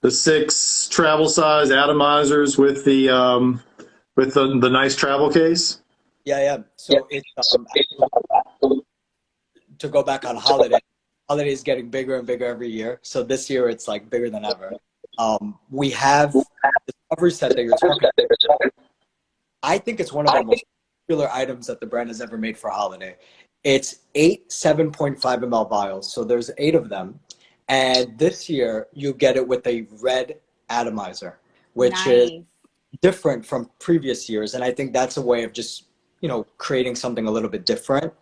S2: The six travel size atomizers with the nice travel case.
S3: Yeah, yeah. So it's to go back on holiday. Holiday is getting bigger and bigger every year. So this year it's like bigger than ever. We have the discovery set that you're talking about. I think it's one of the most popular items that the brand has ever made for holiday. It's 8 7.5 ml vials. So there's 8 of them. And this year you get it with a red atomizer, which is
S1: Nice.
S3: different from previous years. And I think that's a way of just, creating something a little bit different.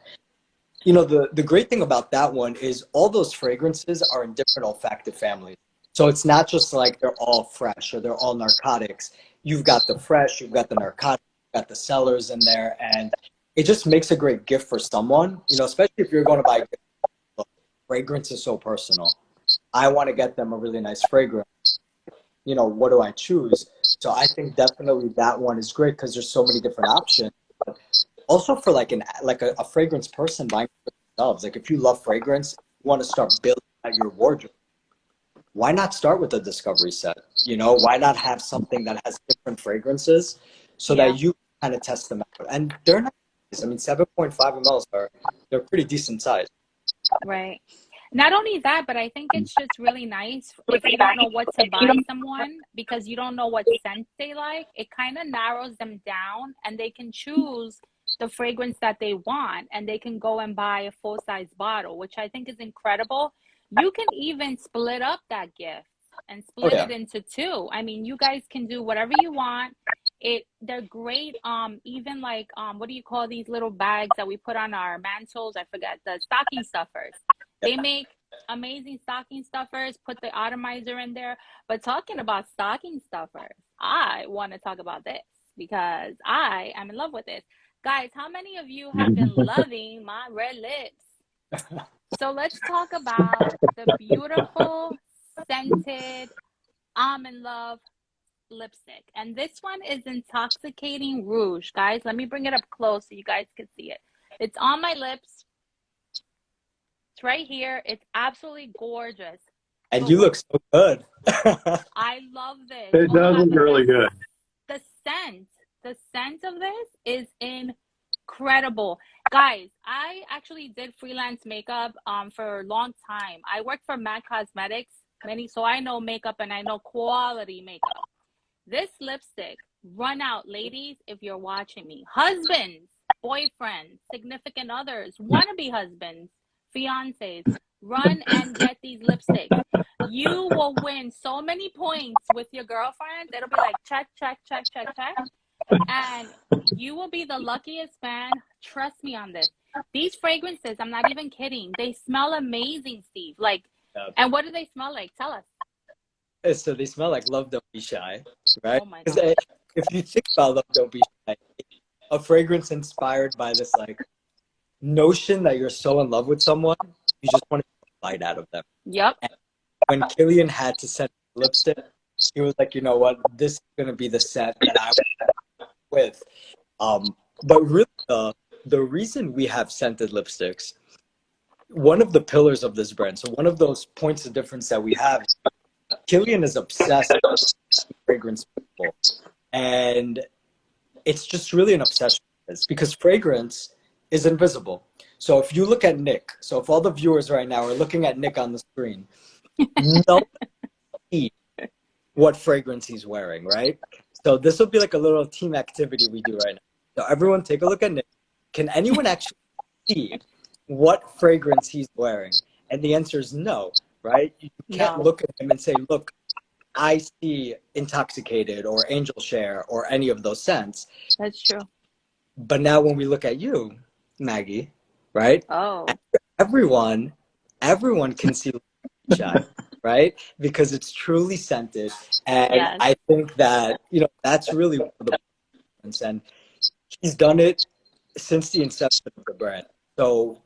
S3: The great thing about that one is all those fragrances are in different olfactive families. So it's not just like they're all fresh or they're all narcotics. You've got the fresh, you've got the narcotics, you've got the sellers in there. And it just makes a great gift for someone, especially if you're going to buy a gift. Fragrance is so personal. I want to get them a really nice fragrance. What do I choose? So I think definitely that one is great because there's so many different options. But also for like a fragrance person buying for themselves. Like if you love fragrance, you want to start building out your wardrobe. Why not start with a discovery set? Why not have something that has different fragrances so
S1: Yeah.
S3: that you kind of test them out? And they're not. I mean, 7.5 mls they're pretty decent size.
S1: Right. Not only that, but I think it's just really nice if you don't know what to buy someone because you don't know what scent they like. It kind of narrows them down and they can choose the fragrance that they want and they can go and buy a full-size bottle, which I think is incredible. You can even split up that gift and
S3: Oh
S1: split
S3: yeah.
S1: it into two. I mean, you guys can do whatever you want. They're great. Even like what do you call these little bags that we put on our mantles? I forget, the stocking stuffers. They make amazing stocking stuffers, put the atomizer in there. But talking about stocking stuffers, I want to talk about this because I am in love with this. Guys, how many of you have been loving my red lips? So let's talk about the beautiful scented almond love lipstick. And this one is Intoxicating Rouge. Guys, let me bring it up close so you guys can see it. It's on my lips. It's right here. It's absolutely gorgeous.
S3: And
S1: But
S3: you
S1: what
S3: look so good.
S1: I love this.
S2: It
S1: Oh my
S2: does
S1: God.
S2: look really good.
S1: The scent of this is incredible. Guys, I actually did freelance makeup for a long time. I worked for MAC Cosmetics, so I know makeup and I know quality makeup. This lipstick, run out, ladies, if you're watching me. Husbands, boyfriends, significant others, wannabe husbands, fiancés, run and get these lipsticks. You will win so many points with your girlfriend. It'll be like check, check, check, check, check. And you will be the luckiest man. Trust me on this. These fragrances, I'm not even kidding. They smell amazing, Steve. Like,
S3: Yeah.
S1: and what do they smell like? Tell us.
S3: So they smell like Love Don't Be Shy, right?
S1: Oh my
S3: 'Cause,
S1: God.
S3: if you think about Love Don't Be Shy, a fragrance inspired by this like notion that you're so in love with someone, you just want to get a bite out of them.
S1: Yep.
S3: And when Kilian had to scent lipstick, he was like, you know what, this is gonna be the scent that I went with. But really, the reason we have scented lipsticks, one of the pillars of this brand, so one of those points of difference that we have, Kilian is obsessed with fragrance people, and it's just really an obsession. is, because fragrance is invisible. So if you look at Nick, so if all the viewers right now are looking at Nick on the screen, no one sees what fragrance he's wearing, right? So this will be like a little team activity we do right now. So everyone take a look at Nick. Can anyone actually see what fragrance he's wearing? And the answer is no, right? You can't
S1: No.
S3: look at him and say, look, I see intoxicated or angel share or any of those scents.
S1: That's true.
S3: But now when we look at you, Maggie, right?
S1: Oh.
S3: Everyone can see shine, right? Because it's truly scented. And
S1: Yes.
S3: I think that, that's really one of the points. And he's done it since the inception of the brand. So,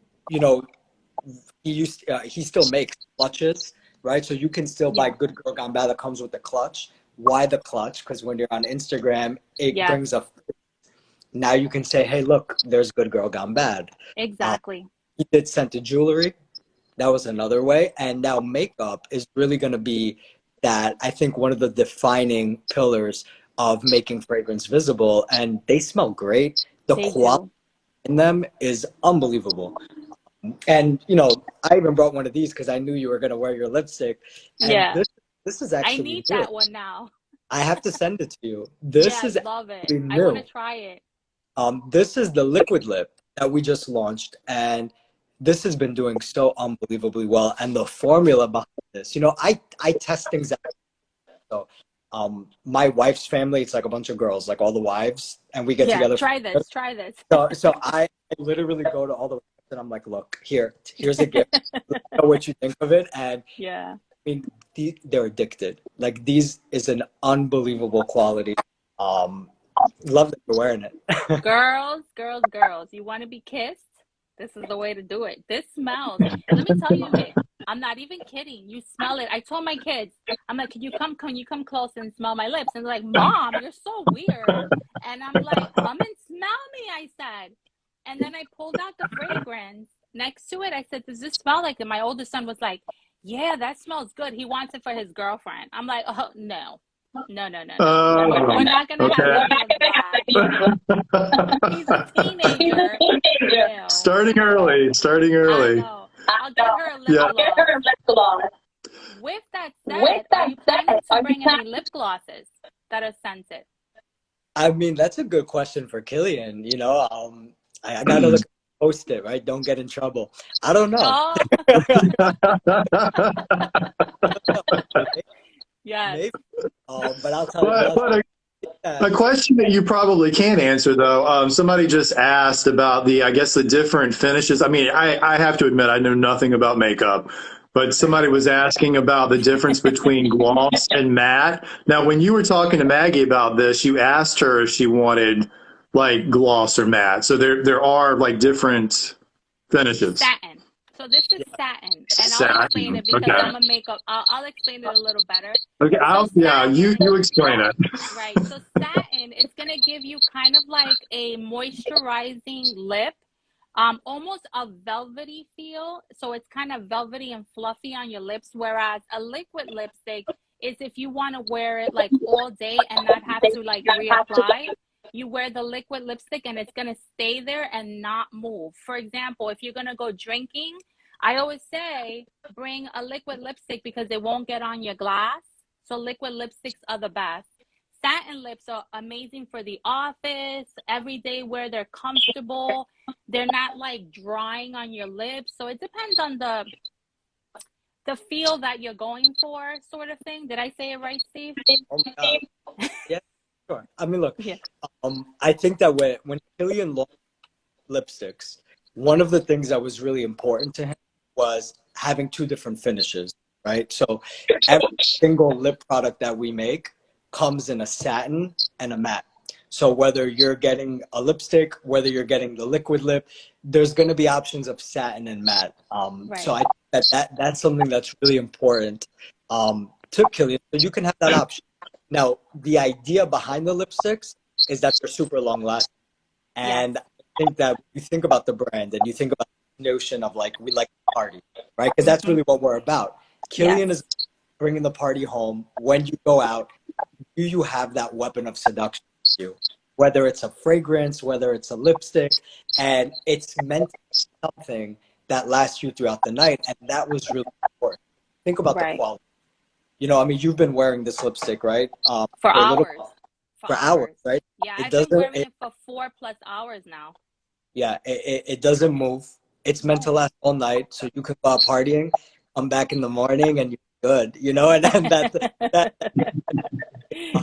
S3: he still makes clutches, right? So you can still buy Good Girl Gone Bad that comes with the clutch. Why the clutch? Because when you're on Instagram, it brings up. Now you can say, hey, look, there's Good Girl Gone Bad.
S1: Exactly.
S3: He did scented jewelry. That was another way. And now makeup is really going to be that, I think, one of the defining pillars of making fragrance visible. And they smell great. The quality in them is unbelievable. And, I even brought one of these because I knew you were going to wear your lipstick. And this is actually
S1: I need
S3: new.
S1: that one now.
S3: I have to send it to you. This is
S1: love it.
S3: new.
S1: I want to try it.
S3: This is the liquid lip that we just launched. And this has been doing so unbelievably well. And the formula behind this, I test things out. So my wife's family, it's like a bunch of girls, like all the wives, and we get together.
S1: Try this.
S3: So I literally go to all the wives and I'm like, look, here's a gift. Let me know what you think of it. And I mean, they're addicted. Like, these is an unbelievable quality. Love that you're wearing it.
S1: girls, you want to be kissed? This is the way to do it. This smells. Let me tell you, Nick, I'm not even kidding. You smell it. I told my kids, I'm like, can you come close and smell my lips? And they're like, Mom, you're so weird. And I'm like, come and smell me, I said. And then I pulled out the fragrance next to it. I said, does this smell like it? My oldest son was like, yeah, that smells good. He wants it for his girlfriend. I'm like, oh, no. No. We're not going to have any of that. He's a teenager.
S2: Starting early.
S1: I know. I'll get her a lip gloss. With that said, are you planning to bring any lip glosses that are scented?
S3: I mean, that's a good question for Kilian. I gotta look post it, right? Don't get in trouble. I don't know.
S1: Yes.
S3: Maybe. But I'll tell you.
S2: A question that you probably can't answer, though. Somebody just asked about the different finishes. I mean, I have to admit, I know nothing about makeup, but somebody was asking about the difference between gloss and matte. Now, when you were talking to Maggie about this, you asked her if she wanted like gloss or matte. So there are like different finishes.
S1: Satin. So this is satin, and I'll explain it because I'm a makeup. I'll explain it a little better.
S2: Okay, you explain it.
S1: Right. So satin is gonna give you kind of like a moisturizing lip, almost a velvety feel. So it's kind of velvety and fluffy on your lips. Whereas a liquid lipstick is if you want to wear it like all day and not have to like reapply. You wear the liquid lipstick and it's going to stay there and not move. For example, if you're going to go drinking, I always say bring a liquid lipstick because it won't get on your glass. So liquid lipsticks are the best. Satin lips are amazing for the office, everyday wear. They're comfortable. They're not like drying on your lips. So it depends on the feel that you're going for, sort of thing. Did I say it right, Steve?
S3: Yeah. Sure. I mean, look, I think that when Kilian launched lipsticks, one of the things that was really important to him was having two different finishes, right? So every single lip product that we make comes in a satin and a matte. So whether you're getting a lipstick, whether you're getting the liquid lip, there's going to be options of satin and matte. So I think that's something that's really important to Kilian. So you can have that option. Now, the idea behind the lipsticks is that they're super long lasting. And I think that you think about the brand and you think about the notion of like, we like to party, right? Because that's really what we're about. Kilian is bringing the party home. When you go out, do you have that weapon of seduction with you? whether it's a fragrance, whether it's a lipstick, and it's meant to be something that lasts you throughout the night. And that was really important. Think about the
S1: Right.
S3: quality. You know, I mean, you've been wearing this lipstick, right?
S1: For
S3: For a little,
S1: hours.
S3: for hours, right?
S1: Yeah,
S3: It
S1: I've been
S3: doesn't,
S1: wearing it for 4+ hours now.
S3: yeah, it doesn't move. It's meant to
S1: No.
S3: last all night, so you can go out partying, come back in the morning, and you're good. You know, and that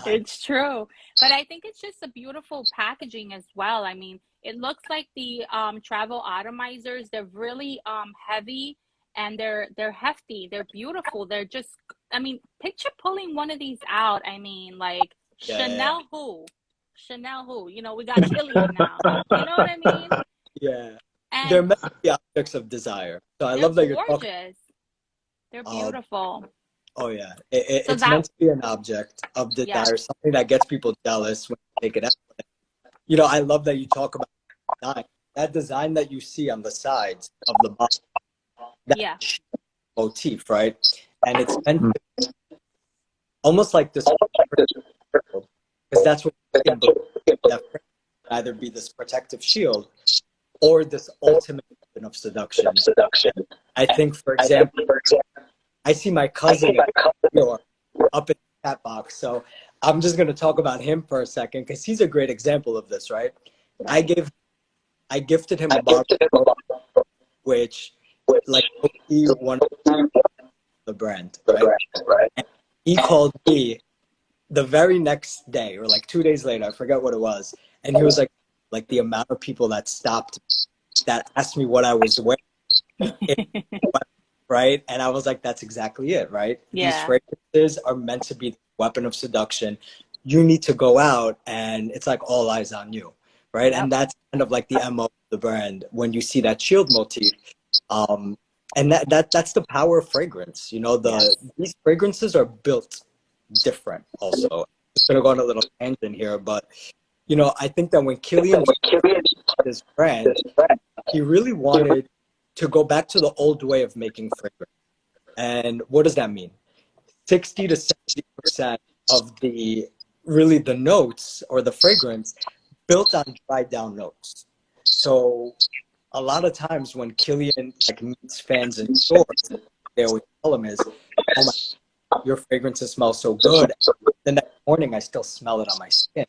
S1: It's true. But I think it's just a beautiful packaging as well. I mean, it looks like the travel atomizers, they're really heavy and they're hefty. They're beautiful. They're just I mean, picture pulling one of these out. I mean, like
S3: yeah,
S1: Chanel who? Chanel who? You know, we got Kilian now. You know what I mean?
S3: yeah. They're
S1: And
S3: meant to be objects of desire. So I
S1: they're
S3: love that you're talking.
S1: gorgeous. They're
S3: Um,
S1: beautiful.
S3: oh yeah,
S1: So
S3: it's
S1: that
S3: meant to be an object of
S1: yeah,
S3: desire, something that gets people jealous when you take it out. You know, I love that you talk about design. That design that you see on the sides of the box, that
S1: yeah,
S3: motif, right? And it's meant to almost like this, because that's what that can either be this protective shield or this ultimate weapon of seduction. I think, for example, I see my cousin in New York up in the chat box, so I'm just going to talk about him for a second because he's a great example of this, right? I
S1: right.
S3: gave I gifted him a bottle, which like he wanted the brand, right? And he called me the very next day or like 2 days later, I forget what it was, and he was like the amount of people that stopped that asked me what I was wearing, right? And I was like, that's exactly it, right? These
S1: Yeah.
S3: fragrances are meant to be the weapon of seduction. You need to go out and it's like all eyes on you, right?
S1: Yep.
S3: And that's kind of like the MO of the brand when you see that shield motif. And that's the power of fragrance. You know,
S1: Yes.
S3: these fragrances are built different also. I'm just gonna go on a little tangent here, but you know, I think that when Kilian started his brand, he really wanted to go back to the old way of making fragrance. And what does that mean? 60 to 70% of the notes or the fragrance built on dried down notes. So a lot of times when Kilian like meets fans in stores, they always tell him is, "Oh my, your fragrances smell so good." The next morning, I still smell it on my skin.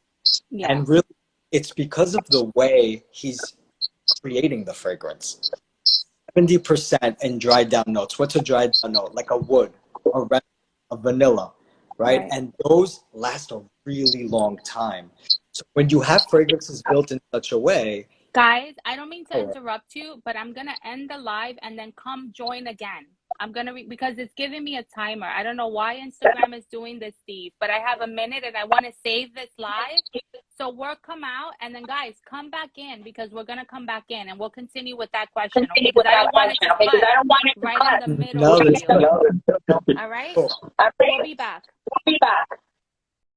S1: Yeah.
S3: And really, it's because of the way he's creating the fragrance. 70% in dried down notes. What's a dried down note? Like a wood, a red, a vanilla, right?
S1: Right.
S3: And those last a really long time. So when you have fragrances built in such a way,
S1: Guys, I don't mean to
S3: oh,
S1: interrupt you, but I'm gonna end the live and then come join again. I'm gonna because it's giving me a timer. I don't know why Instagram is doing this, Steve, but I have a minute and I want to save this live. So work come out and then guys come back in because we're gonna come back in and we'll continue with that question, okay? Because I don't want it to cut right in the middle
S3: no,
S1: of
S3: that's
S1: you.
S3: good.
S1: All right?
S3: Cool.
S1: We'll be back.